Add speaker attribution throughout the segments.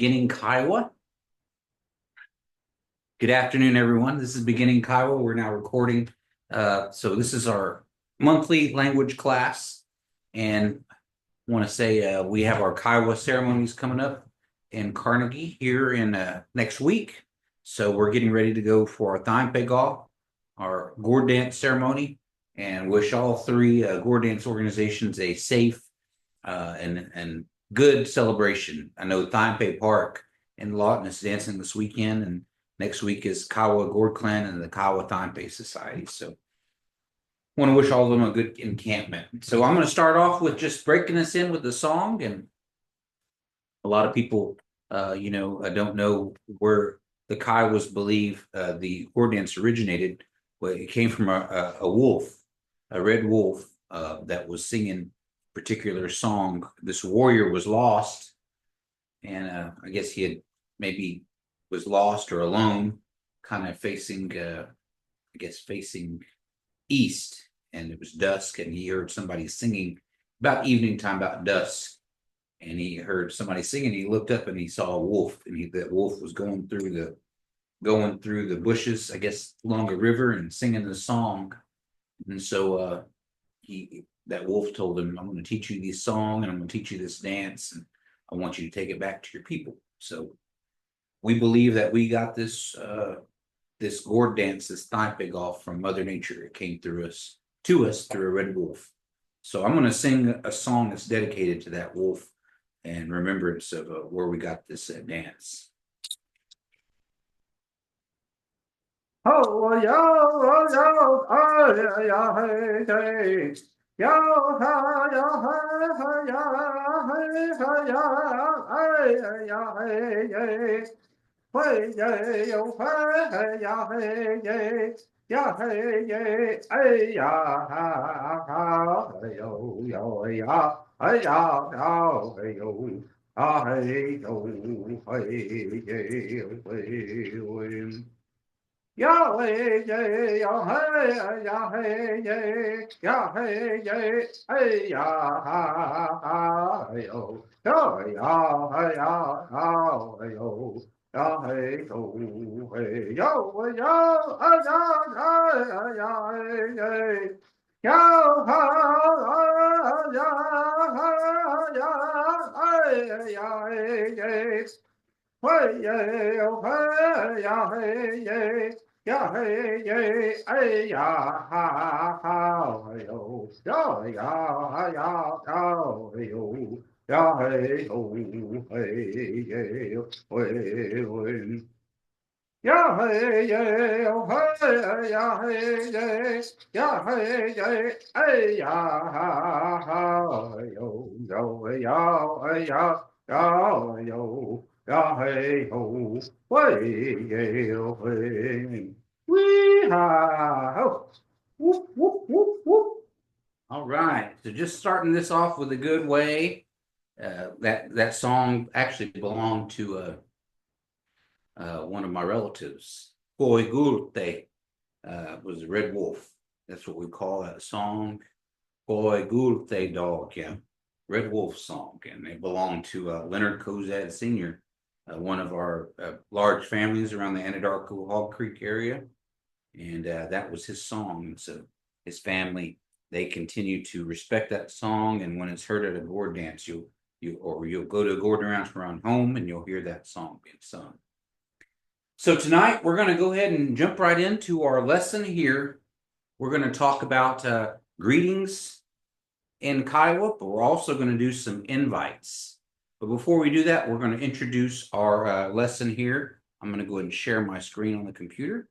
Speaker 1: Beginning Kiowa. Good afternoon, everyone. This is Beginning Kiowa. We're now recording. So this is our monthly language class. And I want to say we have our Kiowa ceremonies coming up in Carnegie here in next week. So we're getting ready to go for our Thime Off, our gourd dance ceremony, and wish all three gourd dance organizations a safe and good celebration. I know Thime Park in Lawton is dancing this weekend, and next week is Kiowa Gourd Clan and the Kiowa Thime Society. So want to wish all of them a good encampment. So I'm going to start off with just breaking us in with the song. And a lot of people, don't know where the Kiowas believe the gourd dance originated. Well, it came from a wolf, a red wolf that was singing a particular song. This warrior was lost, and I guess he had maybe was lost or alone, kind of facing, facing east, and it was dusk, and he heard somebody singing about evening time, about dusk, and he heard somebody singing. He looked up and he saw a wolf, and that wolf was going through the bushes, I guess, along a river and singing the song. And so that wolf told him, "I'm going to teach you this song, and I'm going to teach you this dance, and I want you to take it back to your people." So we believe that we got this gourd dance, this thigh pig off from Mother Nature. It came to us through a red wolf. So I'm going to sing a song that's dedicated to that wolf and remembrance of where we got this dance.
Speaker 2: Oh, yo, oh, yo, oh, yeah, yeah, hey, hey. Yo, ha, ya, ha, ya, hey, ha, ya, hey, ya, hey, hey. Hey, yeah, yo, hey, ya, hey, yeah. Ya, hey, yeah, hey, ya, ha, ha, hey, yo, ya, hey, ya, ya, hey, yo. Ah, hey, yo, hey, yeah, hey, Yahweh, Yahweh, Yahweh, Yahweh, Yahweh, Yahweh, yo, Yahweh, Yahweh, Yahweh, yo, Yahweh, Yahweh, Yahweh, Yahweh, Yahweh, Hey, yeah, oh, hey, yeah, hey, yeah. Yeah, hey, yeah, hey, yeah, ha, ha, hey, oh, yeah, yeah, yeah, yeah, hey, oh, yeah, hey, oh, hey, yeah, hey, hey. Yeah, hey, yeah, oh, hey, yeah, hey, yeah, yeah, hey, yeah, hey, yeah, ha, ha, hey, oh, yo, yeah, hey, yeah, yeah, yo. Yeah, hey, ho, way, yeah, hey, wee, ha, ho, whoop, whoop, whoop, whoop.
Speaker 1: All right. So just starting this off with a good way. That song actually belonged to one of my relatives. Boy Gulte was a red wolf. That's what we call that song. Boy Gulte dog, yeah. Red Wolf song. And they belonged to Leonard Cozad Sr., one of our large families around the Anadarko Hog Creek area. And that was his song. And so his family, they continue to respect that song. And when it's heard at a gourd dance, you'll go to a gourd dance around home and you'll hear that song being sung. So tonight we're going to go ahead and jump right into our lesson here. We're going to talk about greetings in Kiowa, but we're also going to do some invites. But before we do that, we're going to introduce our lesson here. I'm going to go ahead and share my screen on the computer.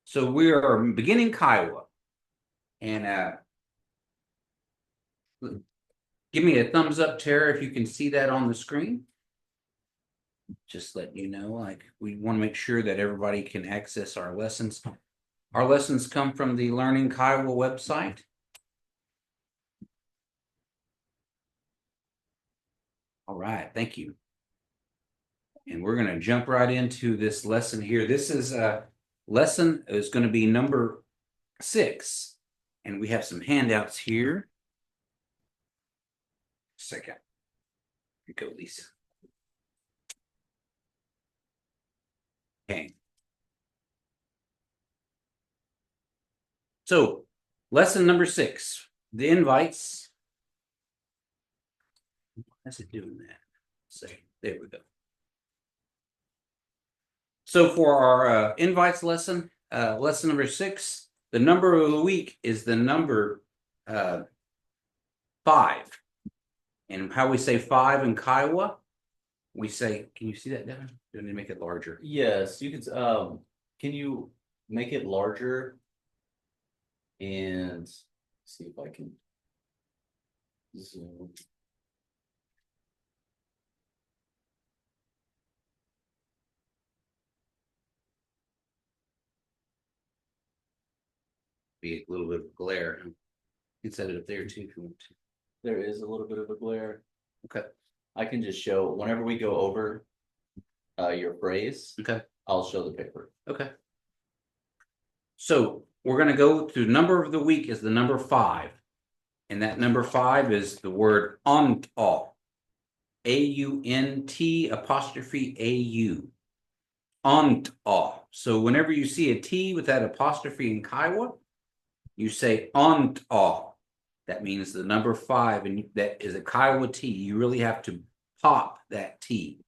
Speaker 1: So we are beginning Kiowa. And give me a thumbs up, Tara, if you can see that on the screen. Just let you know, like, we want to make sure that everybody can access our lessons. Our lessons come from the Learning Kiowa website. All right, thank you. And we're going to jump right into this lesson here. This is a lesson is going to be number 6. And we have some handouts here. Second. Here you go, Lisa. Okay. So, lesson number 6, the invites. How's it doing that? Say, there we go. So for our invites lesson, lesson number 6, the number of the week is the number 5. And how we say 5 in Kiowa, we say, can you see that, Devin? Do I need to make it larger?
Speaker 3: Yes, you can. Can you make it larger? And see if I can zoom.
Speaker 1: Be a little bit of glare. You can set it up there too if you want to.
Speaker 3: There is a little bit of a glare.
Speaker 1: Okay.
Speaker 3: I can just show whenever we go over your phrase.
Speaker 1: Okay.
Speaker 3: I'll show the paper.
Speaker 1: Okay. So we're going to go to number of the week is the number 5. And that number 5 is the word aunt-aw. A-U-N-T apostrophe A-U. Aunt-aw. So whenever you see a T with that apostrophe in Kiowa, you say aunt-aw. That means the number 5, and that is a Kiowa T. You really have to pop that T.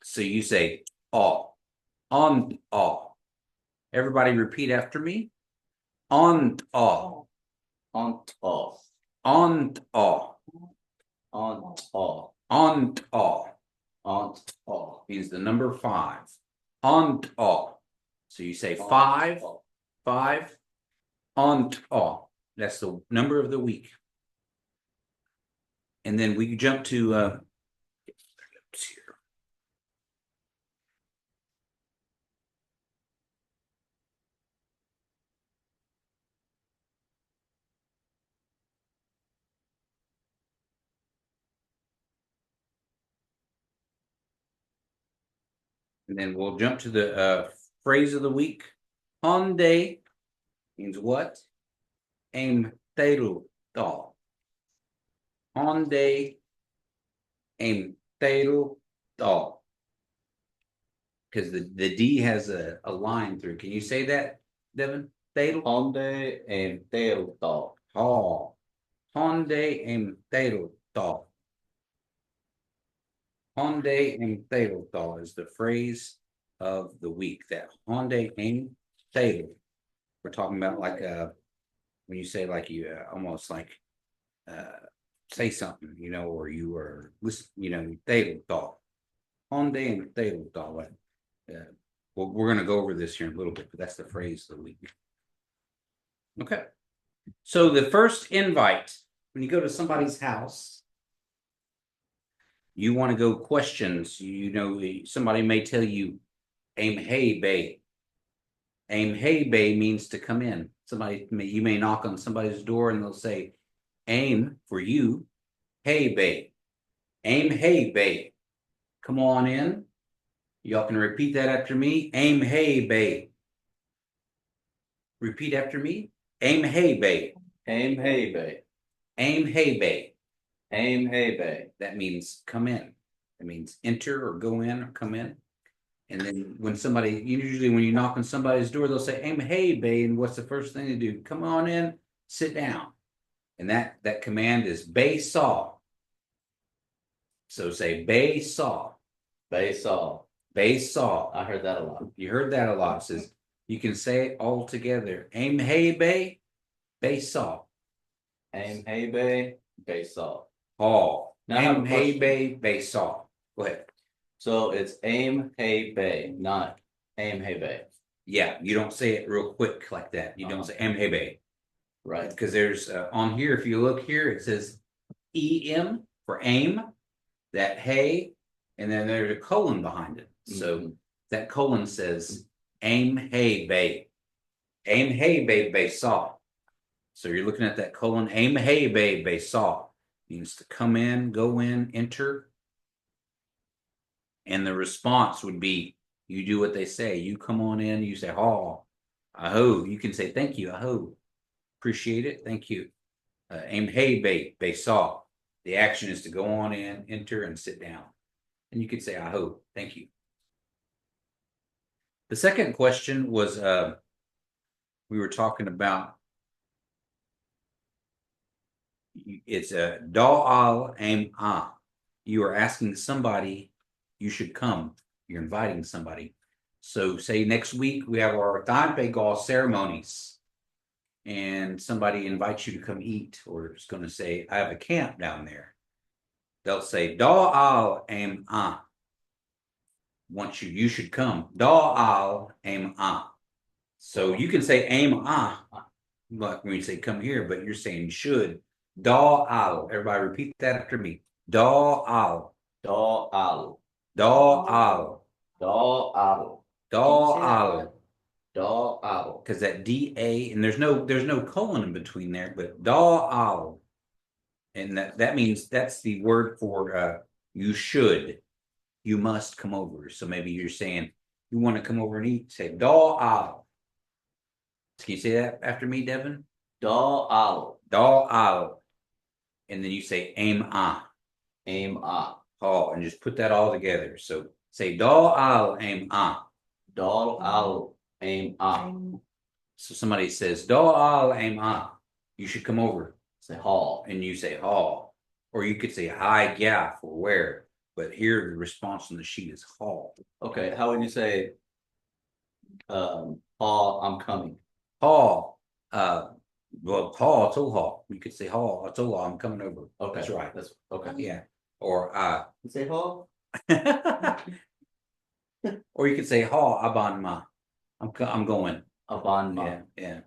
Speaker 1: So you say aw. Aunt-aw. Everybody repeat after me. Aunt-aw.
Speaker 3: Aunt-aw.
Speaker 1: Aunt-aw.
Speaker 3: Aunt-aw.
Speaker 1: Aunt-aw.
Speaker 3: Aunt-aw.
Speaker 1: Means the number 5. Aunt-aw. So you say 5, 5, aunt-aw. That's the number of the week. And then we jump to here. And then we'll jump to the phrase of the week. Hyundai means what? Aim teru da. Hyundai aim teru da. Because the D has a line through. Can you say that, Devin? Teru?
Speaker 3: Hyundai and Tulsa.
Speaker 1: Oh. Hyundai aim teru da. Hyundai aim teru da is the phrase of the week. That Hyundai aim teru. We're talking about like when you say like you almost like say something, you know, or you are listen, you know, teru da. Hyundai aim teru da. Well, we're going to go over this here in a little bit, but that's the phrase of the week. Okay. So the first invite, when you go to somebody's house, you want to go questions. You know, somebody may tell you, aim hey bay. Aim hey bay means to come in. You may knock on somebody's door and they'll say, aim for you, hey bay. Aim hey bay. Come on in. Y'all can repeat that after me. Aim hey bay. Repeat after me. Aim hey bay.
Speaker 3: Aim hey bay.
Speaker 1: Aim hey bay.
Speaker 3: Aim hey bay.
Speaker 1: That means come in. That means enter or go in or come in. And then usually when you knock on somebody's door, they'll say, aim hey bay. And what's the first thing to do? Come on in, sit down. And that command is bay saw. So say bay saw.
Speaker 3: Bay saw.
Speaker 1: Bay saw.
Speaker 3: I heard that a lot.
Speaker 1: You heard that a lot. It says you can say it all together. Aim hey bay, bay saw.
Speaker 3: Aim hey bay, bay saw.
Speaker 1: Oh,
Speaker 3: Now I have
Speaker 1: aim
Speaker 3: a
Speaker 1: hey
Speaker 3: question.
Speaker 1: bay, bay saw. Go ahead.
Speaker 3: So it's aim hey bay, not aim hey bay.
Speaker 1: Yeah, you don't say it real quick like that. You don't say aim hey bay.
Speaker 3: Right.
Speaker 1: Because there's on here, if you look here, it says EM for aim, that hey, and then there's a colon behind it. So that colon says aim hey bay. Aim hey bay, bay saw. So you're looking at that colon, aim hey bay, bay saw. Means to come in, go in, enter. And the response would be, you do what they say. You come on in, you say, oh, aho. You can say, thank you, aho. Appreciate it, thank you. Aim hey bay, bay saw. The action is to go on in, enter, and sit down. And you could say, I hope. Thank you. The second question was we were talking about it's a da'al aim ah. You are asking somebody you should come. You're inviting somebody. So say next week we have our Thanpegal ceremonies and somebody invites you to come eat or is going to say, I have a camp down there. They'll say, da'al aim ah. Want you should come. Da'al aim ah. So you can say aim ah, like when you say come here, but you're saying should. Da'al. Everybody repeat that after me. Da'al.
Speaker 3: Da'al.
Speaker 1: Da'al.
Speaker 3: Da'al.
Speaker 1: Da'al.
Speaker 3: Da'al.
Speaker 1: Because that DA, and there's no colon in between there, but da'al. And that means that's the word for you should. You must come over. So maybe you're saying you want to come over and eat, say da'al. Can you say that after me, Devin?
Speaker 3: Da'al.
Speaker 1: Da'al. And then you say aim ah.
Speaker 3: Aim ah.
Speaker 1: Oh, and just put that all together. So say da'al aim ah.
Speaker 3: Da'al aim ah.
Speaker 1: So somebody says da'al aim ah. You should come over.
Speaker 3: Say hall.
Speaker 1: And you say hall. Or you could say hi yeah for where. But here the response on the sheet is hall.
Speaker 3: Okay, how would you say hall, I'm coming?
Speaker 1: Hall. Well, hall, hall. You could say hall, hall, I'm coming over.
Speaker 3: Okay.
Speaker 1: That's right.
Speaker 3: That's okay.
Speaker 1: Yeah. Or
Speaker 3: You say hall?
Speaker 1: or you could say hall abanma. I'm going.
Speaker 3: Abanma.
Speaker 1: Yeah.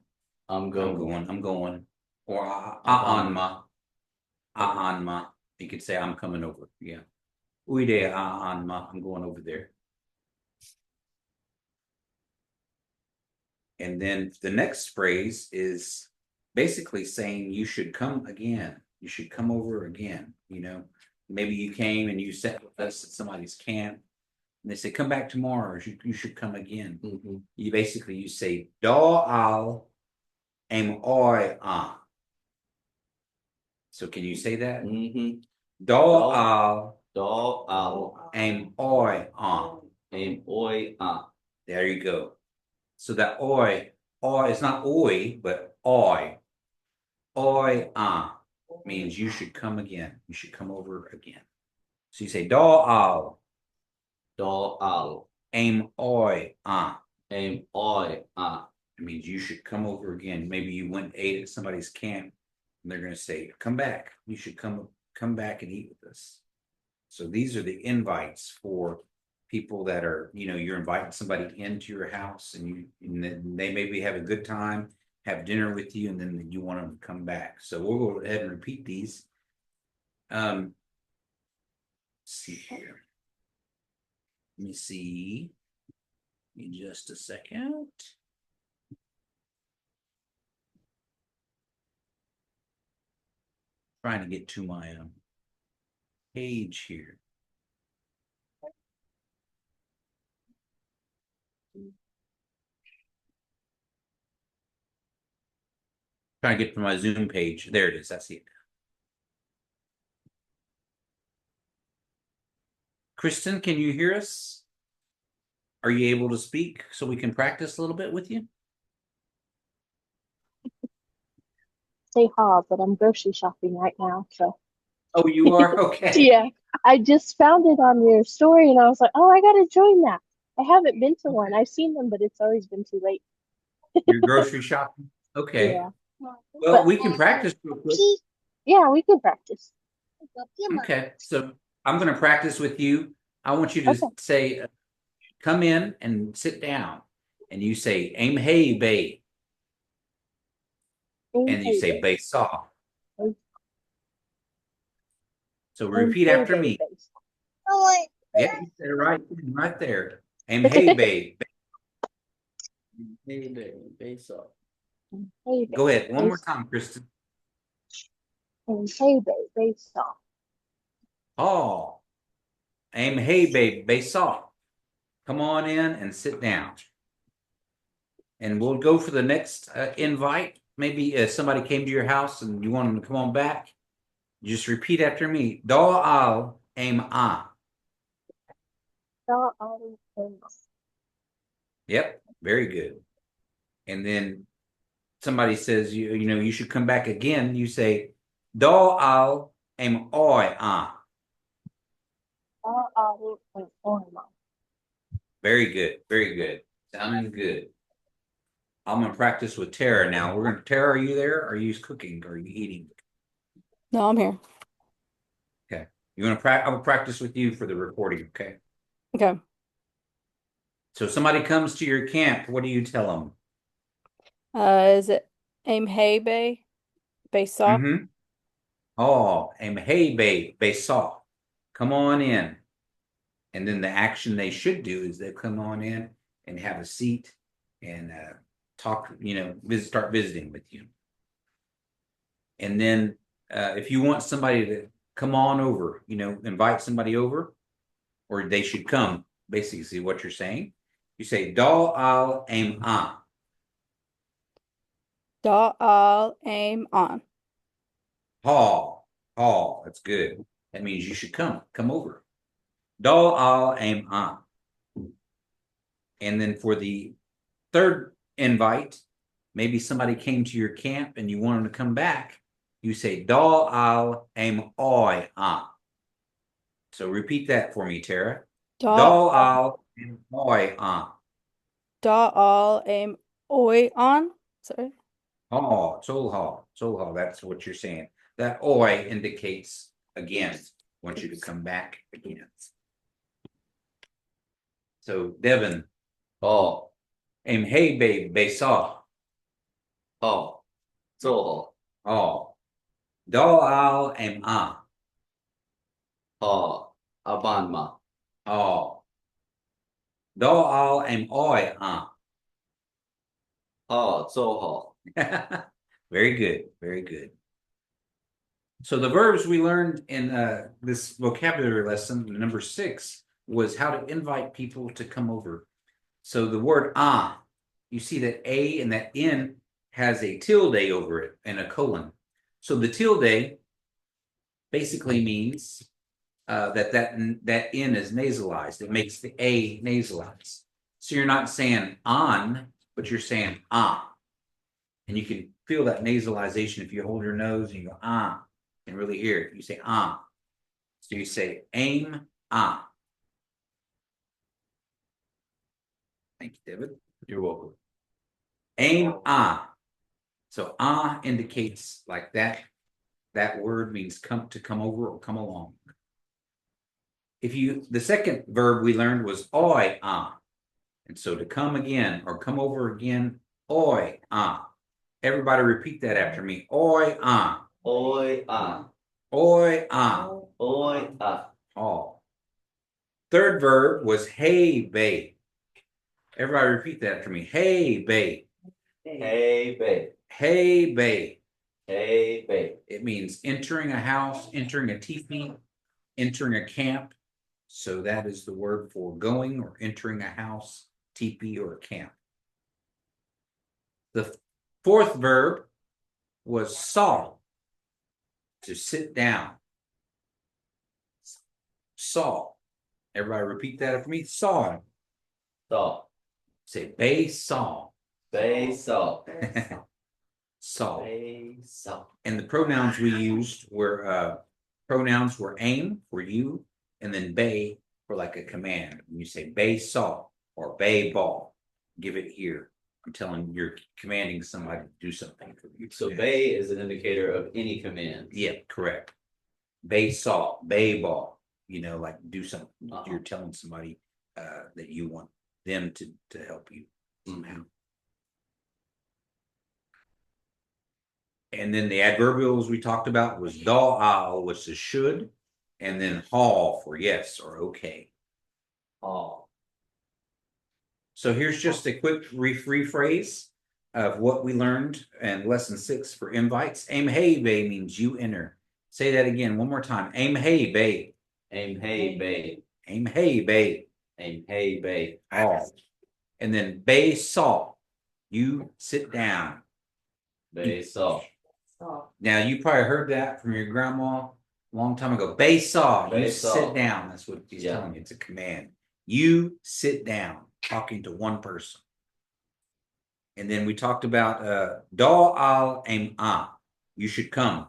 Speaker 3: I'm going.
Speaker 1: I'm going. Or aanma. Aanma. You could say I'm coming over. Yeah. Uide aanma. I'm going over there. And then the next phrase is basically saying you should come again. You should come over again. You know, maybe you came and you sat with us at somebody's camp and they say, come back tomorrow, or you should come again.
Speaker 3: Mm-hmm.
Speaker 1: You say, da'al aim oi ah. So can you say that?
Speaker 3: Mm-hmm.
Speaker 1: Da'al
Speaker 3: aim
Speaker 1: oi ah.
Speaker 3: Aim oi ah.
Speaker 1: There you go. So that oi, it's not oi, but oi. Oi ah means you should come again. You should come over again. So you say da'al aim oi ah.
Speaker 3: Aim oi ah.
Speaker 1: It means you should come over again. Maybe you went and ate at somebody's camp and they're going to say, come back. You should come back and eat with us. So these are the invites for people that are, you're inviting somebody into your house and they maybe have a good time, have dinner with you, and then you want them to come back. So we'll go ahead and repeat these. Let's see here. Let me see. In just a second. Trying to get to my page here. Trying to get to my Zoom page. There it is. I see it. Kristen, can you hear us? Are you able to speak so we can practice a little bit with you?
Speaker 4: Say ha, but I'm grocery shopping right now, so.
Speaker 1: Oh, you are? Okay.
Speaker 4: Yeah, I just found it on your story and I was like, oh, I gotta join that. I haven't been to one. I've seen them, but it's always been too late.
Speaker 1: You're grocery shopping? Okay.
Speaker 4: Yeah.
Speaker 1: Well, we can practice real quick.
Speaker 4: Yeah, we can practice.
Speaker 1: Okay, so I'm going to practice with you. I want you to say, come in and sit down. And you say, aim hey, bay. And you say, bay saw. So repeat after me. Yeah, you said it right there. Aim hey, bay.
Speaker 3: Hey, bay saw.
Speaker 1: Go ahead. One more time, Kristen.
Speaker 4: Hey, bay saw.
Speaker 1: Oh, aim hey, bay saw. Come on in and sit down. And we'll go for the next invite. Maybe somebody came to your house and you want them to come on back. Just repeat after me. Da'al aim ah.
Speaker 4: Da'al aim ah.
Speaker 1: Yep, very good. And then somebody says you should come back again. You say Da'al aim oi ah.
Speaker 4: Da'al aim oim ah.
Speaker 1: Very good, very good. Sounding good. I'm gonna practice with Tara now. Tara, are you there? Are you cooking? Or are you eating?
Speaker 5: No, I'm here.
Speaker 1: Okay. I'm gonna practice with you for the recording, okay?
Speaker 5: Okay.
Speaker 1: So somebody comes to your camp, what do you tell them?
Speaker 5: Is it aim hey bay? Bay saw?
Speaker 1: Mm-hmm. Oh, aim hey babe, saw. Come on in. And then the action they should do is they come on in and have a seat and talk, start visiting with you. And then if you want somebody to come on over, invite somebody over, or they should come, basically see what you're saying. You say, Dal al aim an.
Speaker 5: Da'al aim on.
Speaker 1: Ha, that's good. That means you should come over. Dal al aim an. And then for the third invite, maybe somebody came to your camp and you want them to come back. You say Dal al aim oi an. So repeat that for me, Tara. Dal al aim oi an.
Speaker 5: Da'al aim oi on. Sorry.
Speaker 1: Oh, Solha. That's what you're saying. That oi indicates again, want you to come back again. So Devin,
Speaker 3: Oh,
Speaker 1: aim hey babe, saw.
Speaker 3: oh, so,
Speaker 1: Oh, Dal al aim ah.
Speaker 3: oh, abanma,
Speaker 1: Oh, Dal al aim oi ah.
Speaker 3: oh, so,
Speaker 1: Very good, very good. So the verbs we learned in this vocabulary lesson, number 6, was how to invite people to come over. So the word ah, you see that a and that n has a tilde over it and a colon. So the tilde basically means that n is nasalized. It makes the a nasalized. So you're not saying on, but you're saying ah. And you can feel that nasalization if you hold your nose and you go ah, and really hear it. You say ah. So you say aim ah. Thank you, David.
Speaker 3: you're welcome.
Speaker 1: Aim ah. So ah indicates like that. That word means come over or come along. The second verb we learned was oi ah. And so to come again or come over again, oi ah. Everybody repeat that after me. Oi ah.
Speaker 3: Oi,
Speaker 1: Oi ah.
Speaker 3: oi,
Speaker 1: Oh. Third verb was hey babe. Everybody repeat that after me. Hey babe.
Speaker 3: hey, babe,
Speaker 1: Hey babe.
Speaker 3: hey, babe,
Speaker 1: It means entering a house, entering a teepee, entering a camp. So that is the word for going or entering a house, teepee, or a camp. The fourth verb was saw, to sit down. Saw. Everybody repeat that after me. Saw.
Speaker 3: so,
Speaker 1: Say bay saw.
Speaker 3: bay, so,
Speaker 1: Saw.
Speaker 3: bay, so,
Speaker 1: And the pronouns we used were aim for you, and then bay for like a command. When you say bay saw or bay ball, give it here. I'm telling you're commanding somebody to do something for you.
Speaker 3: so bay is an indicator of any command.
Speaker 1: Yeah, correct. Bay saw, bay ball, like do something. You're telling somebody that you want them to help you somehow. And then the adverbials we talked about was da'al, which is should, and then haul for yes or okay.
Speaker 3: Oh,
Speaker 1: So here's just a quick rephrase of what we learned in lesson 6 for invites. Aim hey bay means you enter. Say that again one more time. Aim hey bay.
Speaker 3: aim, hey, babe,
Speaker 1: Aim hey bay.
Speaker 3: aim, hey, babe,
Speaker 1: Oh. And then bay saw. You sit down.
Speaker 3: bay, so,
Speaker 1: Now you probably heard that from your grandma a long time ago. Bay saw, you
Speaker 3: Bay
Speaker 1: sit
Speaker 3: saw.
Speaker 1: down. That's what he's
Speaker 3: Yeah.
Speaker 1: telling you. It's a command. You sit down, talking to one person. And then we talked about Dal al aim ah. You should come.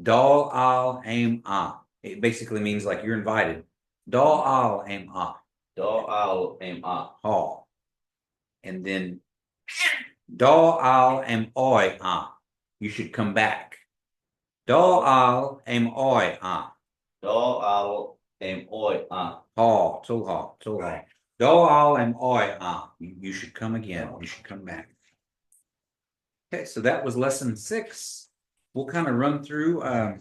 Speaker 1: Dal al aim ah. It basically means like you're invited. Dal al aim ah.
Speaker 3: Do al aim ah.
Speaker 1: Hall. And then Dal al aim oi ah. You should come back. Dal al aim oi ah.
Speaker 3: Do al aim oi ah.
Speaker 1: Hall. To hall. To hall. Dal al aim oi ah. You should come again. You should come back. Okay, so that was lesson 6. We'll kind of run through. If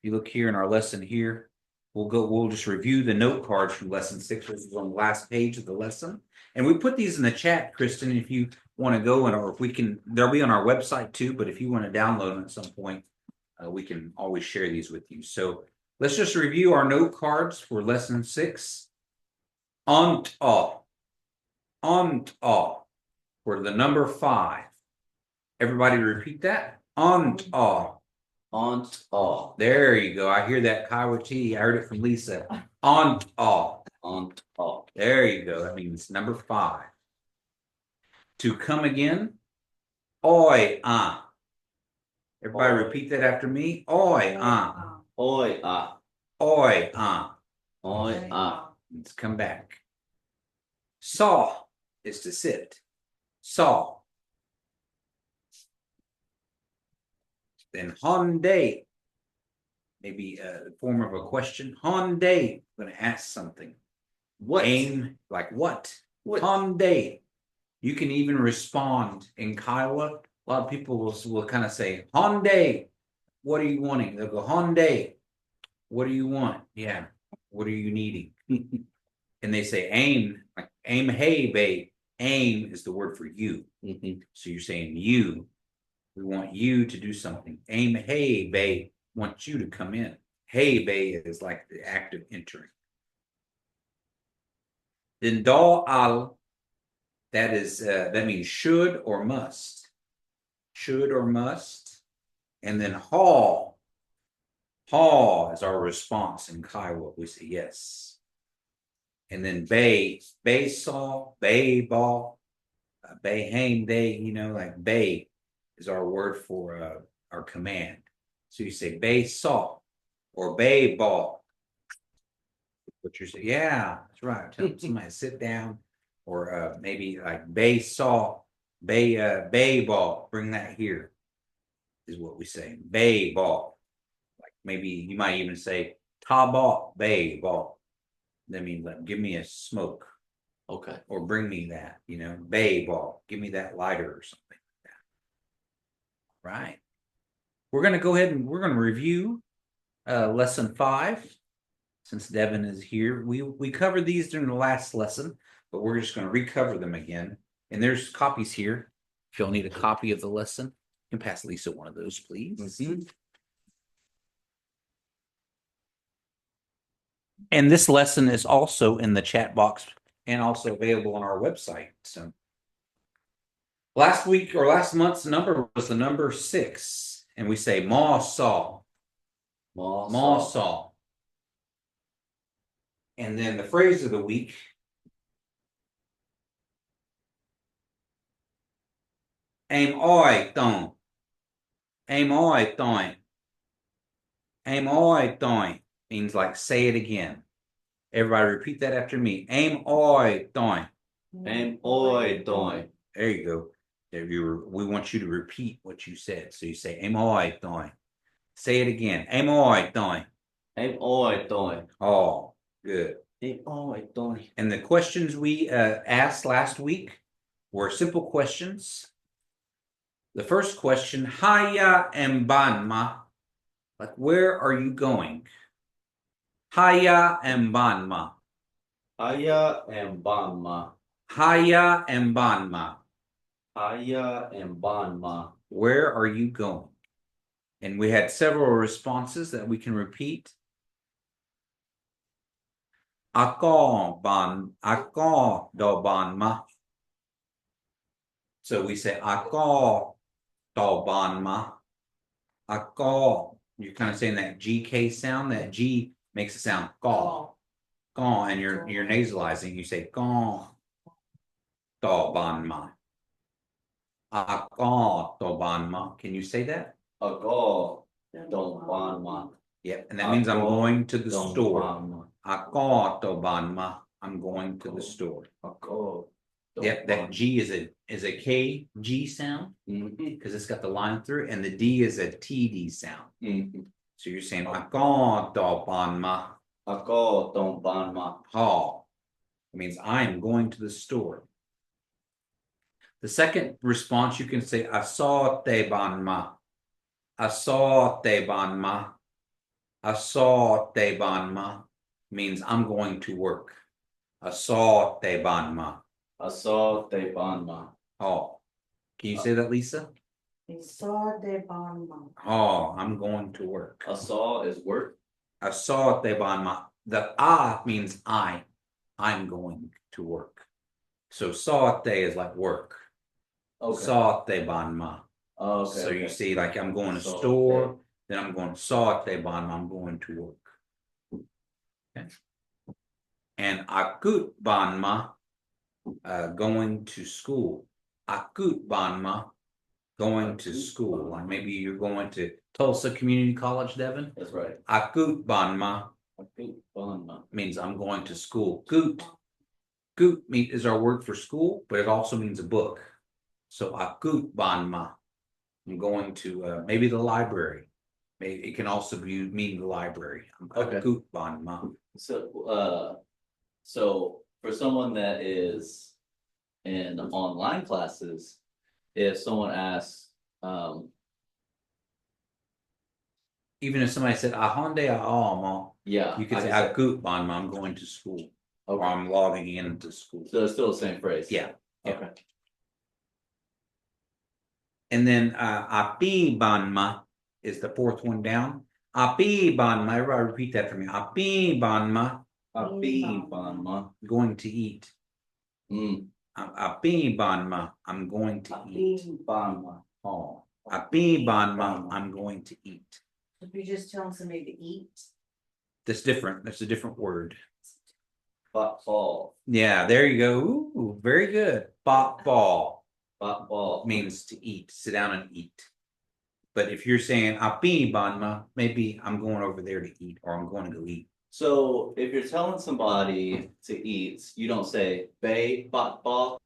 Speaker 1: you look here in our lesson here, we'll just review the note cards from lesson 6, which is on the last page of the lesson. And we put these in the chat, Kristen, if you want to go, and or if we can, they'll be on our website too, but if you want to download them at some point, we can always share these with you. So let's just review our note cards for lesson 6. Ont all. Ont all. For the number 5. Everybody repeat that. Ont all.
Speaker 3: Aunt all.
Speaker 1: There you go. I hear that Kiowa T. I heard it from Lisa. Ont all.
Speaker 3: Aunt all.
Speaker 1: There you go. That means number 5. To come again. Oi ah. Everybody
Speaker 3: Oi.
Speaker 1: repeat that after me. Oi ah.
Speaker 3: Oi ah.
Speaker 1: Oi ah.
Speaker 3: Oi ah.
Speaker 1: Let's come back. Saw is to sit. Saw. Then Hyundai, maybe the form of a question. Hyundai, I'm going to ask something.
Speaker 3: What?
Speaker 1: Aim like what?
Speaker 3: What?
Speaker 1: Hyundai. You can even respond in Kiowa. A lot of people will kind of say Hyundai. What are you wanting? They'll go Hyundai. What do you want? Yeah. What are you needing? And they say aim, like aim. Hey, babe. Aim is the word for you.
Speaker 3: Mhm.
Speaker 1: So you're saying you. We want you to do something. Aim, hey, babe, want you to come in. Hey, babe is like the act of entering. Then dal al, that means should or must. Should or must. And then haul. Haul is our response in Kiowa. We say yes. And then bay saw, bay ball, bay hang, they, like bay is our word for our command. So you say bay saw or bay ball. What you're saying, yeah, that's right. Tell somebody to sit down, or maybe like bay saw, bay ball. Bring that here, is what we say. Bay ball. Like maybe you might even say ta ball, bay ball. That means like give me a smoke.
Speaker 3: Okay.
Speaker 1: Or bring me that, bay ball. Give me that lighter or something like that. Right. We're going to go ahead and we're going to review lesson 5. Since Devin is here, we covered these during the last lesson, but we're just going to recover them again. And there's copies here. If you'll need a copy of the lesson, you can pass Lisa one of those, please.
Speaker 3: Mhm.
Speaker 1: And this lesson is also in the chat box and also available on our website. So last week or last month's number was the number 6, and we say ma saw. Ma saw. And then the phrase of the week. Aim oi thong. Aim oi thong. Aim oi thong means like say it again. Everybody repeat that after me. Aim oi thong.
Speaker 3: Aim oi doing.
Speaker 1: There you go. We want you to repeat what you said. So you say aim oi thong. Say it again. Aim oi thong.
Speaker 3: Aim oi doing.
Speaker 1: Oh, good.
Speaker 3: Aim oi doing.
Speaker 1: And the questions we asked last week were simple questions. The first question, Haya Mbanma. Like, where are you going? Haya Mbanma.
Speaker 3: Aya and Banma.
Speaker 1: Haya Mbanma.
Speaker 3: Aya and Banma.
Speaker 1: Where are you going? And we had several responses that we can repeat. Ako do banma. So we say ako to banma. Ako. You're kind of saying that GK sound. That G makes it sound gaw. Gaw, and you're nasalizing. You say gaw. To banma. Ako to banma. Can you say that?
Speaker 3: Ako don't banma.
Speaker 1: Yep, and that means I'm
Speaker 3: Ako
Speaker 1: going to the
Speaker 3: don't
Speaker 1: store.
Speaker 3: banma.
Speaker 1: Ako to banma. I'm going to the store.
Speaker 3: Ako don't
Speaker 1: Yep, that
Speaker 3: banma.
Speaker 1: G is a K G sound
Speaker 3: Mhm,
Speaker 1: because it's got the line through it, and the D is a TD sound.
Speaker 3: mhm.
Speaker 1: So you're saying ako to banma.
Speaker 3: Ako don't banma.
Speaker 1: Ha. It means I am going to the store. The second response you can say aso te banma. Aso te banma. Aso te banma means I'm going to work. Aso te banma.
Speaker 3: Aso te banma.
Speaker 1: Oh, can you say that, Lisa?
Speaker 6: Aso de banma.
Speaker 1: Oh, I'm going to work.
Speaker 3: Aso is work.
Speaker 1: Aso te banma. The ah means I. I'm going to work. So saw te is like work.
Speaker 3: Okay.
Speaker 1: Saw te banma.
Speaker 3: Okay.
Speaker 1: So you
Speaker 3: okay.
Speaker 1: see, like I'm going to
Speaker 3: Saw
Speaker 1: store, then I'm going to saw te banma. I'm going to work. Okay. And akut banma, going to school. Akut banma, going to school. Like maybe you're going to Tulsa Community College, Devin.
Speaker 3: That's right.
Speaker 1: Akut banma
Speaker 3: Ako banma.
Speaker 1: means I'm going to school. Gut is our word for school, but it also means a book. So akut banma, I'm going to maybe the library. Maybe it can also mean the library.
Speaker 3: Okay.
Speaker 1: Akut banma.
Speaker 3: So for someone that is in online classes, if someone asks,
Speaker 1: Even if somebody said ahonde aama,
Speaker 3: yeah,
Speaker 1: you could
Speaker 3: I
Speaker 1: say
Speaker 3: can
Speaker 1: akut banma, I'm going to school. Or
Speaker 3: okay.
Speaker 1: I'm logging into school.
Speaker 3: So it's still the same phrase.
Speaker 1: Yeah. yeah.
Speaker 3: Okay.
Speaker 1: And then api banma is the fourth one down. Api banma, everybody repeat that for me. Api banma,
Speaker 3: Api banma.
Speaker 1: going to eat.
Speaker 3: Mm.
Speaker 1: Api banma, I'm going to eat.
Speaker 3: Api banma.
Speaker 1: Oh, api banma, I'm going to eat.
Speaker 6: If you just telling somebody to eat.
Speaker 1: That's different. That's a different word.
Speaker 3: Ball.
Speaker 1: Yeah, there you go. Ooh, very good. Ball
Speaker 3: Ball.
Speaker 1: means to eat, sit down and eat. But if you're saying api banma, maybe I'm going over there to eat, or I'm going to go eat.
Speaker 3: So if you're telling somebody to eat, you don't say bay ball.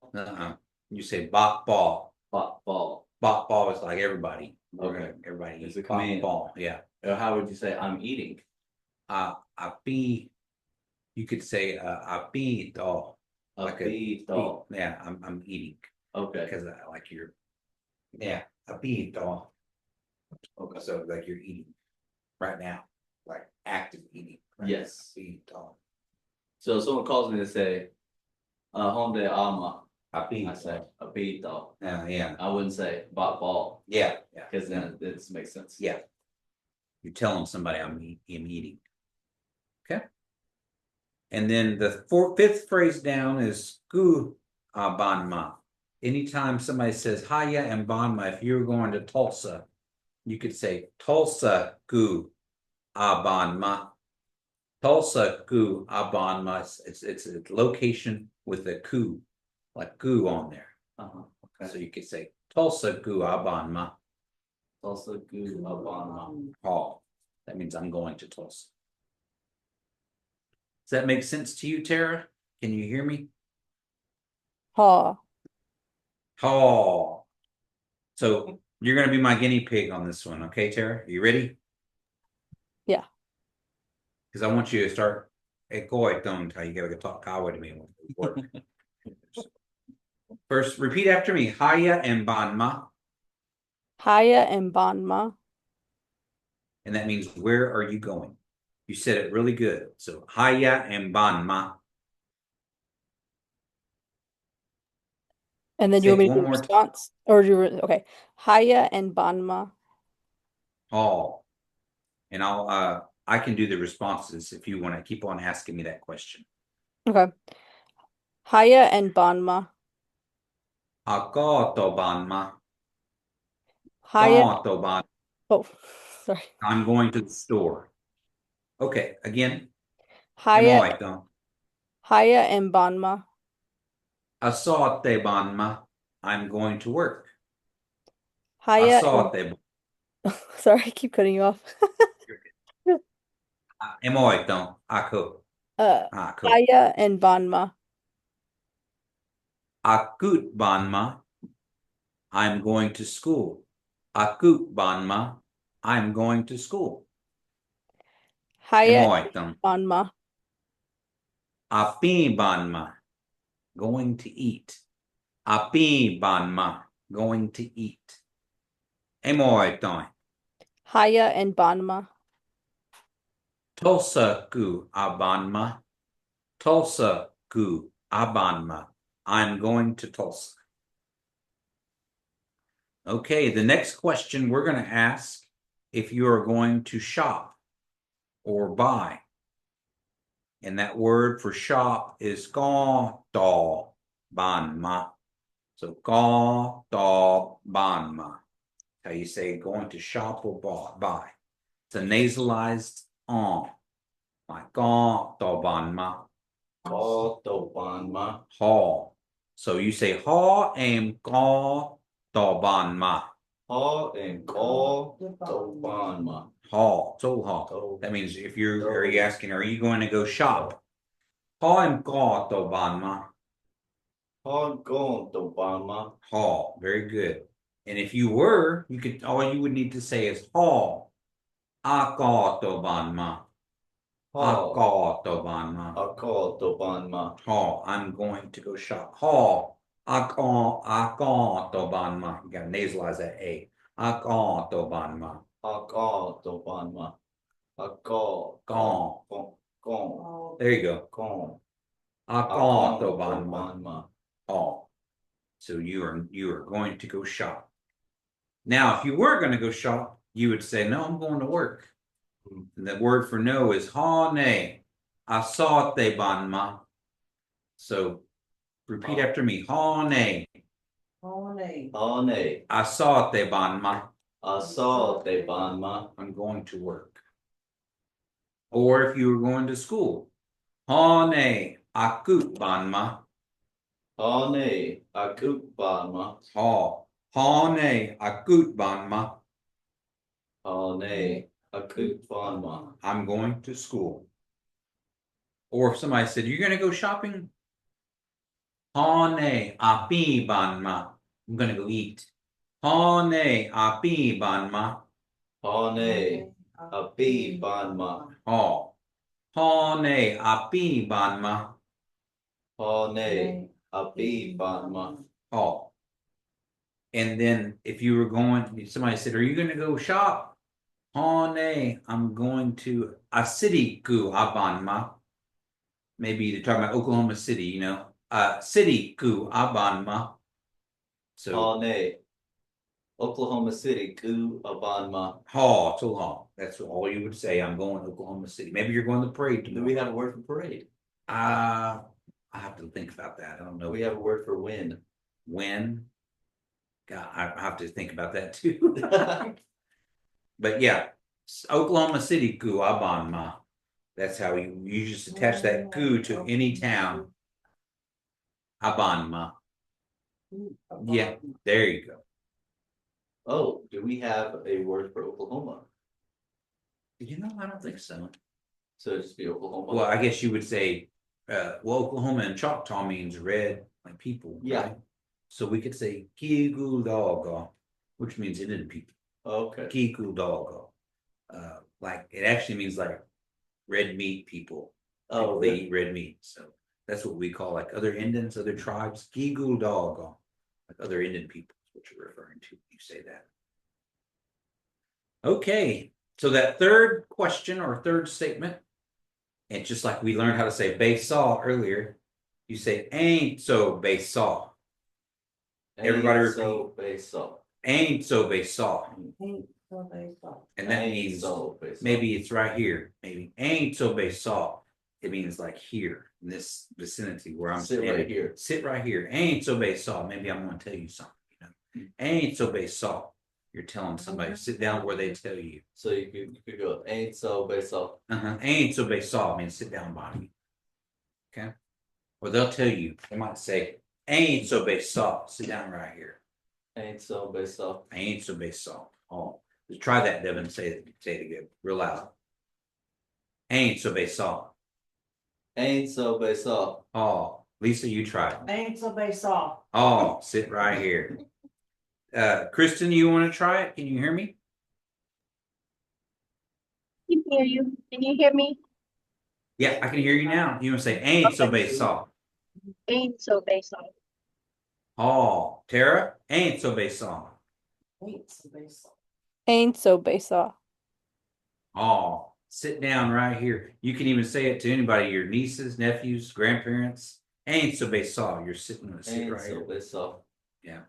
Speaker 1: You say ball.
Speaker 3: Ball.
Speaker 1: Ball is like everybody.
Speaker 3: Okay.
Speaker 1: Everybody
Speaker 3: It's
Speaker 1: eats
Speaker 3: a command.
Speaker 1: ball. Yeah.
Speaker 3: Or how would you say I'm eating?
Speaker 1: Api. You could say api dog. Like
Speaker 3: Api dog.
Speaker 1: Yeah, I'm eating
Speaker 3: Okay.
Speaker 1: because like you're. Yeah, api dog.
Speaker 3: Okay.
Speaker 1: So like you're eating right now, like active eating. Right?
Speaker 3: Yes.
Speaker 1: Api dog.
Speaker 3: So if someone calls me to say, home de ama,
Speaker 1: Api.
Speaker 3: I say api dog.
Speaker 1: Yeah.
Speaker 3: I wouldn't say ball.
Speaker 1: Yeah.
Speaker 3: Because then it makes sense.
Speaker 1: Yeah. You're telling somebody I'm eating. Okay. And then the fifth phrase down is gu banma. Anytime somebody says haya and banma, if you're going to Tulsa, you could say Tulsa gu banma. Tulsa gu banma. It's a location with a ku, like gu on there.
Speaker 3: Okay.
Speaker 1: So you could say Tulsa gu banma.
Speaker 3: Tulsa gu banma.
Speaker 1: Oh, that means I'm going to Tulsa. Does that make sense to you, Tara? Can you hear me?
Speaker 5: Ha.
Speaker 1: Oh, so you're going to be my guinea pig on this one, okay, Tara? Are you ready?
Speaker 5: Yeah.
Speaker 1: Because I want you to start. You gotta talk Kawa to me. First, repeat after me. Haya and Banma,
Speaker 5: Haya and Banma.
Speaker 1: and that means where are you going? You said it really good. So Haya and Banma.
Speaker 5: And then
Speaker 1: Say
Speaker 5: you want me
Speaker 1: it
Speaker 5: to
Speaker 1: one
Speaker 5: do
Speaker 1: more
Speaker 5: response? Or okay. Haya and Banma.
Speaker 1: Oh, and I can do the responses if you want to keep on asking me that question.
Speaker 5: Okay. Haya and Banma.
Speaker 1: Ako to Banma.
Speaker 5: Haya.
Speaker 1: Autobahn.
Speaker 5: Oh, sorry.
Speaker 1: I'm going to the store. Okay, again.
Speaker 5: Haya.
Speaker 1: Emoito.
Speaker 5: Haya and Banma.
Speaker 1: Asotebanma. I'm going to work.
Speaker 5: Haya.
Speaker 1: Asote.
Speaker 5: Sorry, I keep cutting you off.
Speaker 1: Emoito. Ako. Ako.
Speaker 5: Haya and Banma.
Speaker 1: Akut banma. I'm going to school. Akut banma. I'm going to school.
Speaker 5: Haya
Speaker 1: Emoito.
Speaker 5: Banma.
Speaker 1: Api banma. Going to eat. Api banma. Going to eat. Emoito.
Speaker 5: Haya and Banma.
Speaker 1: Tulsa ku abanma. Tulsa ku abanma. I'm going to Tulsa. Okay, the next question we're going to ask if you are going to shop or buy. And that word for shop is ga da banma. So ga da banma. How you say going to shop or buy. It's a nasalized on. Like ga da banma.
Speaker 3: Autobahn.
Speaker 1: Ha. So you say ha and ga da banma.
Speaker 3: Ha and Autobahn.
Speaker 1: Ha. So ha. That means if are you asking, are you going to go shop? Ha and ga da banma.
Speaker 3: Ha Autobahn.
Speaker 1: Ha. Very good. And if you were, you could all you would need to say is ha. A ga da banma. A ga da banma.
Speaker 3: Autobahn.
Speaker 1: Ha. I'm going to go shop. Ha. Autobanma. You gotta nasalize that A. Autobanma.
Speaker 3: Autobahn.
Speaker 1: Gone.
Speaker 3: Gone.
Speaker 1: There you go.
Speaker 3: Gone.
Speaker 1: Autobanma. Oh. So you are going to go shop. Now, if you were going to go shop, you would say, no, I'm going to work. And the word for no is ha ne. Asate banma. So repeat after me. Ha ne.
Speaker 6: Holiday.
Speaker 3: Hane.
Speaker 1: Asate banma.
Speaker 3: Autobahn.
Speaker 1: I'm going to work. Or if you were going to school, hane akut banma.
Speaker 3: Hane. Akutbahn.
Speaker 1: Ha. Hane akut banma.
Speaker 3: Hane. Akutbahn.
Speaker 1: I'm going to school. Or if somebody said, you're going to go shopping? Hane api banma. I'm going to go eat. Hane api banma.
Speaker 3: Hane. Abibahn.
Speaker 1: Ha. Hane api banma.
Speaker 3: Hane. Abibahn.
Speaker 1: Ha. And then if you were going, somebody said, are you going to go shop? Hane, I'm going to a city ku abanma. Maybe they're talking about Oklahoma City, you know. City ku abanma. So
Speaker 3: Hane. Oklahoma City. Ku Abanma.
Speaker 1: ha to ha. That's all you would say. I'm going to Oklahoma City. Maybe you're going to the parade
Speaker 3: Do
Speaker 1: tomorrow.
Speaker 3: we have a word for parade?
Speaker 1: I have to think about that. I don't know.
Speaker 3: We have a word for win.
Speaker 1: When. God, I have to think about that too. But yeah, Oklahoma City ku abanma. That's how you just attach that ku to any town. Abanma. Yeah, there you go.
Speaker 3: Oh, do we have a word for Oklahoma?
Speaker 1: You know, I don't think so.
Speaker 3: So it'd just be Oklahoma.
Speaker 1: Well, I guess you would say, well, Oklahoma and Choctaw means red, like people.
Speaker 3: Yeah.
Speaker 1: Right? So we could say Kigudogo, which means Indian people.
Speaker 3: Okay.
Speaker 1: Kigudogo. Like it actually means like red meat people.
Speaker 3: Oh,
Speaker 1: They
Speaker 3: really?
Speaker 1: eat red meat. So that's what we call like other Indians, other tribes. Kigudogo. Like other Indian people is what you're referring to. You say that. Okay. So that third question or third statement, and just like we learned how to say base saw earlier, you say ain't so base saw. Everybody
Speaker 3: Ain't
Speaker 1: repeat.
Speaker 3: so base saw.
Speaker 1: Ain't so base saw.
Speaker 6: Ain't so they thought.
Speaker 1: And that
Speaker 3: Ain't
Speaker 1: means
Speaker 3: so base saw.
Speaker 1: maybe it's right here. Maybe ain't so base saw. It means like here in this vicinity where I'm
Speaker 3: Sit right
Speaker 1: standing.
Speaker 3: here.
Speaker 1: Sit right here. Ain't so base saw. Maybe I'm gonna tell you something, you know. Ain't so base saw. You're telling somebody, sit down where they tell you.
Speaker 3: So you could go ain't so based off.
Speaker 1: Ain't so based off means sit down, Bonnie. Okay. Or they'll tell you, they might say, ain't so based off, sit down right here.
Speaker 3: Ain't so based off.
Speaker 1: Ain't so based off. Oh, try that, Devin. Say it again, real loud. Ain't so based off.
Speaker 3: Ain't so based off.
Speaker 1: Oh, Lisa, you try it.
Speaker 6: Ain't so based off.
Speaker 1: Oh, sit right here. Kristen, you want to try it? Can you hear me?
Speaker 4: I can hear you. Can you hear me?
Speaker 1: Yeah, I can hear you now. You want to say ain't so based off.
Speaker 4: Ain't so based off.
Speaker 1: Oh, Tara, ain't so based off.
Speaker 6: Ain't so based off.
Speaker 5: Ain't so based off.
Speaker 1: Oh, sit down right here. You can even say it to anybody, your nieces, nephews, grandparents. Ain't so based off. You're sitting on the seat
Speaker 3: Ain't
Speaker 1: right
Speaker 3: so
Speaker 1: here.
Speaker 3: based off.
Speaker 1: Yeah.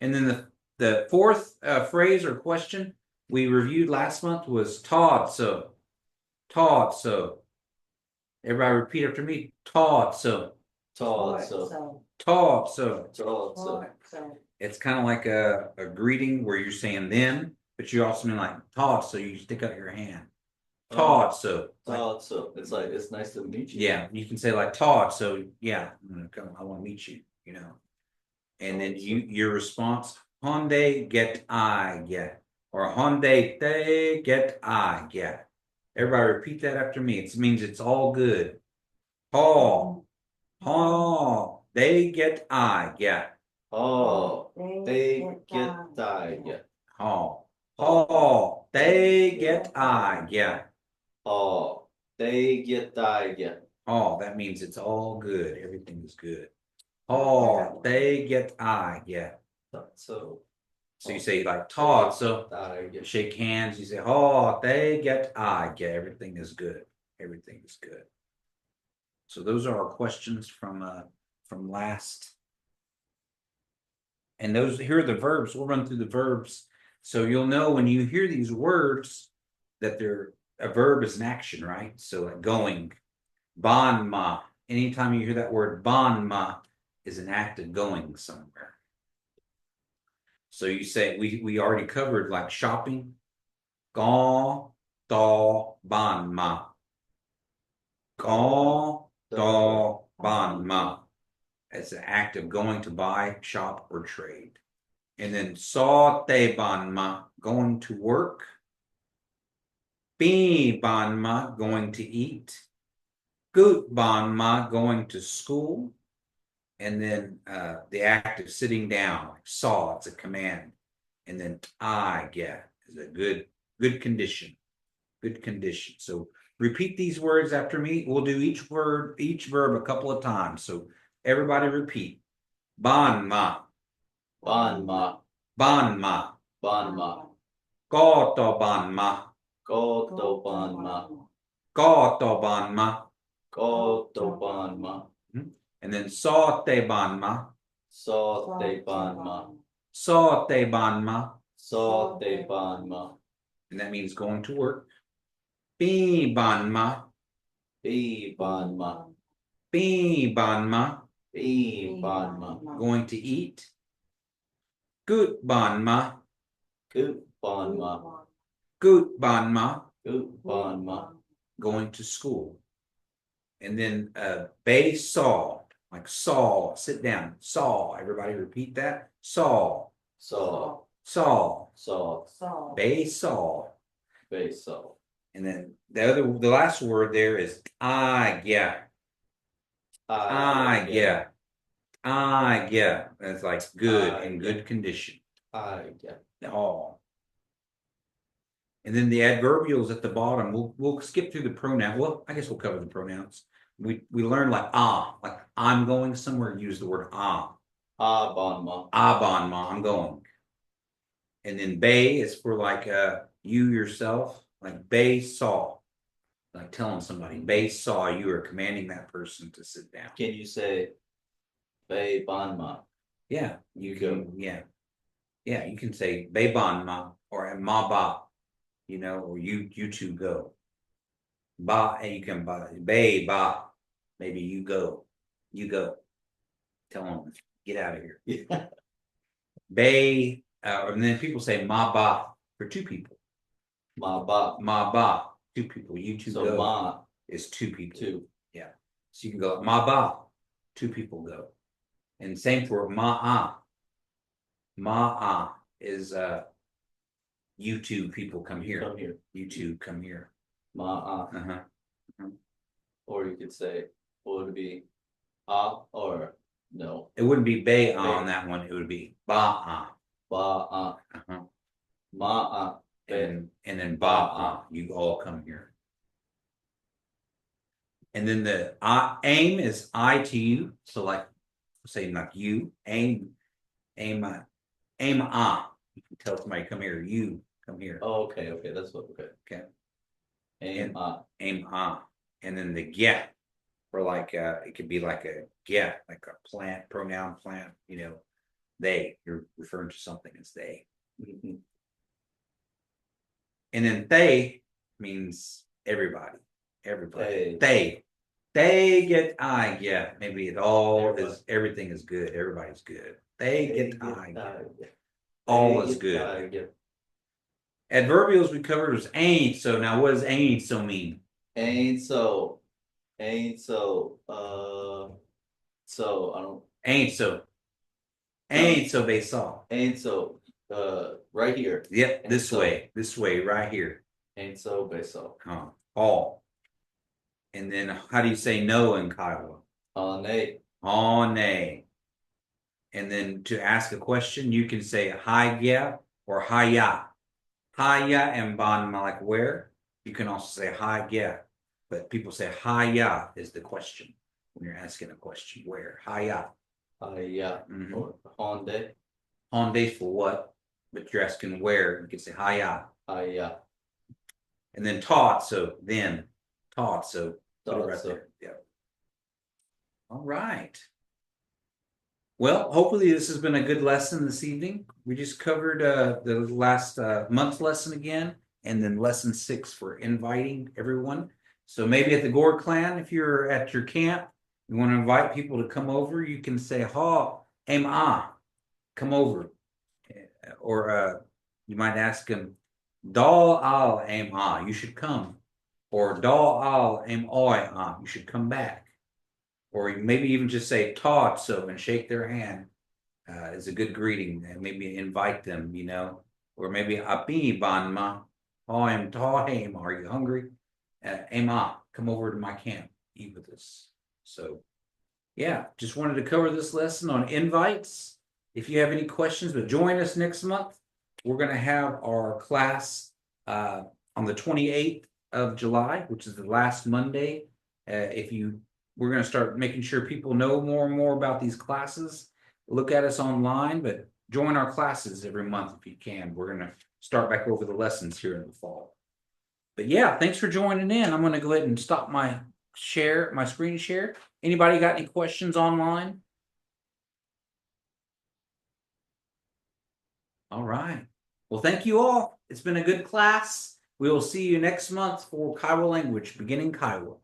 Speaker 1: And then the fourth phrase or question we reviewed last month was taught so. Taught so. Everybody repeat after me. Taught so.
Speaker 3: Taught so.
Speaker 1: Taught so.
Speaker 3: Taught so.
Speaker 6: So.
Speaker 1: It's kind of like a greeting where you're saying them, but you also mean like taught so you stick out your hand. Taught so.
Speaker 3: Taught so. It's like it's nice to meet you.
Speaker 1: Yeah, you can say like taught so yeah, I'm gonna come, I want to meet you, you know. And then your response, Honde get I get, or Honde they get I get. Everybody repeat that after me. It means it's all good. Oh, they get I get.
Speaker 3: Oh, they get I get.
Speaker 1: They get I get.
Speaker 3: Oh, they get I get.
Speaker 1: Oh, that means it's all good. Everything is good. Oh, they get I get.
Speaker 3: So
Speaker 1: you say like taught, so
Speaker 3: I
Speaker 1: you
Speaker 3: get.
Speaker 1: shake hands, you say, oh, they get I get. Everything is good. Everything is good. So those are our questions from last. And those here are the verbs. We'll run through the verbs. So you'll know when you hear these words that they're a verb is an action, right? So like going, banma. Anytime you hear that word banma is an act of going somewhere. So you say we already covered like shopping. Gone to banma. Gone to banma. It's an act of going to buy, shop, or trade. And then saw te banma, going to work. Bi banma, going to eat. Gut banma, going to school. And then the act of sitting down, like saw, it's a command. And then I get is a good condition. Good condition. So repeat these words after me. We'll do each verb a couple of times. So everybody repeat. Banma.
Speaker 3: Banma.
Speaker 1: Banma.
Speaker 3: Banma.
Speaker 1: Koto banma.
Speaker 3: Koto banma.
Speaker 1: Koto banma.
Speaker 3: Koto banma.
Speaker 1: And then sote banma.
Speaker 3: Sote banma.
Speaker 1: Sote banma.
Speaker 3: Sote banma.
Speaker 1: And that means going to work. Bi banma.
Speaker 3: Bi banma.
Speaker 1: Bi banma.
Speaker 3: Bi banma.
Speaker 1: Going to eat. Gut banma.
Speaker 3: Gut banma.
Speaker 1: Gut banma.
Speaker 3: Gut banma.
Speaker 1: Going to school. And then bay saw, like saw, sit down, saw. Everybody repeat that. Saw.
Speaker 3: Saw.
Speaker 1: Saw.
Speaker 3: Saw.
Speaker 1: Bay saw.
Speaker 3: Bay saw.
Speaker 1: And then the last word there is I get. I get. I get. That's like good, in good condition.
Speaker 3: I get.
Speaker 1: Oh. And then the adverbials at the bottom. We'll skip through the pronoun. Well, I guess we'll cover the pronouns. We learn like I'm going somewhere. Use the word
Speaker 3: Banma.
Speaker 1: banma. I'm going. And then bay is for like you yourself. Like bay saw. Like telling somebody bay saw you are commanding that person to sit down.
Speaker 3: Can you say Bay banma?
Speaker 1: Yeah, you can. Yeah, you can say bay banma or ma ba. You know, or you two go. Ba, and you can buy bay ba. Maybe you go. You go. Tell them, get out of here.
Speaker 3: Yeah.
Speaker 1: Bay And then people say ma ba for two people.
Speaker 3: Ma ba.
Speaker 1: Ma ba, two people. You two
Speaker 3: So
Speaker 1: go
Speaker 3: ma,
Speaker 1: is two people.
Speaker 3: two.
Speaker 1: Yeah. So you can go ma ba, two people go. And same for ma ah. Ma ah is you two people come here.
Speaker 3: Come here.
Speaker 1: You two come here.
Speaker 3: Ma,
Speaker 1: Uh-huh.
Speaker 3: or you could say, what would it be? Ah, or no.
Speaker 1: It wouldn't be bay on that one. It would be ba ah.
Speaker 3: Ba,
Speaker 1: Uh-huh.
Speaker 3: ma,
Speaker 1: And then ba ah. You all come here. And then the aim is I to you. So like say like you aim ah. You can tell somebody come here. You come here.
Speaker 3: Oh, okay, that's what, okay.
Speaker 1: Okay.
Speaker 3: Aim,
Speaker 1: Aim ah. And then the get for like it could be like a get, like a plant, pronoun plant, you know, they, you're referring to something as they.
Speaker 3: mhm.
Speaker 1: And then they means everybody. Everybody.
Speaker 3: They.
Speaker 1: They get I, yeah. Maybe it all
Speaker 3: Everybody.
Speaker 1: is everything is good. Everybody's good. They get I.
Speaker 3: Yeah.
Speaker 1: All
Speaker 3: They
Speaker 1: is
Speaker 3: get
Speaker 1: good.
Speaker 3: I, yeah.
Speaker 1: Adverbials we covered was ain't. So now what does ain't so mean?
Speaker 3: Ain't so, so I don't,
Speaker 1: Ain't so. Ain't so they saw.
Speaker 3: ain't so, right here.
Speaker 1: Yep,
Speaker 3: And
Speaker 1: this
Speaker 3: so.
Speaker 1: way, right here.
Speaker 3: Ain't so, so.
Speaker 1: All. And then how do you say no in Kiowa?
Speaker 3: Nay.
Speaker 1: Nay. And then to ask a question, you can say hi yeah or hi ya. Hi ya and ban like where. You can also say hi yeah. But people say hi ya is the question when you're asking a question. Where? Hi ya.
Speaker 3: Yeah,
Speaker 1: Mhm.
Speaker 3: or Honda.
Speaker 1: Hyundai for what? But you're asking where. You can say hi ya.
Speaker 3: Yeah.
Speaker 1: And then taught, so then. Taught, so put it
Speaker 3: Thought
Speaker 1: right
Speaker 3: so.
Speaker 1: there. Yeah. All right. Well, hopefully this has been a good lesson this evening. We just covered the last month lesson again, and then lesson 6 for inviting everyone. So maybe at the Gore Clan, if you're at your camp, you want to invite people to come over, you can say, ha, aim ah, come over. Or you might ask them, dal al aim ah, you should come. Or dal al aim oi ah, you should come back. Or maybe even just say taught so and shake their hand is a good greeting. And maybe invite them, you know. Or maybe api banma, I'm tahem, are you hungry? Ema, come over to my camp, eat with us. So yeah, just wanted to cover this lesson on invites. If you have any questions, but join us next month. We're going to have our class on the 28th of July, which is the last Monday. We're going to start making sure people know more and more about these classes. Look at us online, but join our classes every month if you can. We're going to start back over the lessons here in the fall. But yeah, thanks for joining in. I'm going to go ahead and stop my screen share. Anybody got any questions online? All right. Well, thank you all. It's been a good class. We will see you next month for Kiowa language, beginning Kiowa.